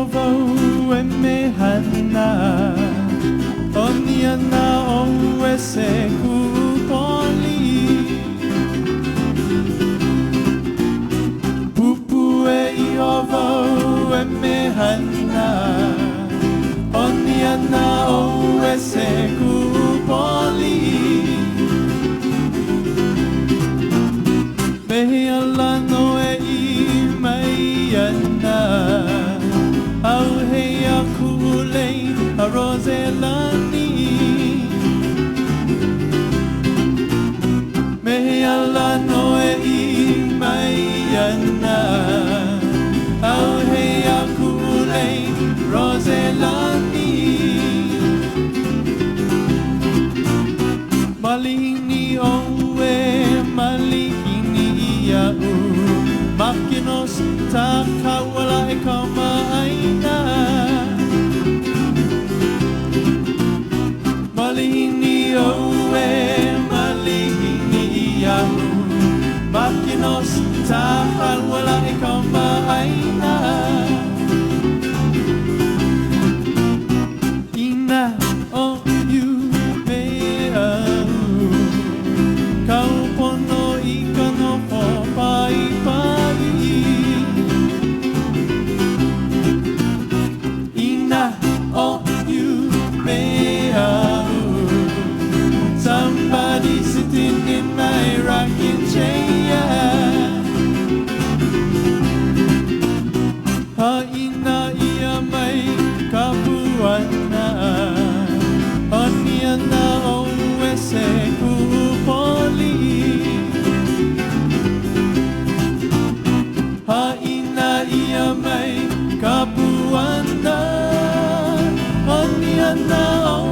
ovo e me hana Oniana o e se kupoli Pupu e I ovo e me hana Oniana o e se kupoli Mehi alano e I mai ana Au hei a kulei a Roselani Mehi alano e I mai ana Au hei a kulei Roselani Malihini o e malihini ia u Makinos ta kawala e kamaaina Malihini o e malihini ia u Makinos ta kawala e kamaaina Ina o you me au Kaupono I kano po pai pai Ina o you me au Somebody sitting in my rocking chair Ha ina ia mai kapuana Oniana o e se kupoli Ha ina ia mai kapuana Oniana o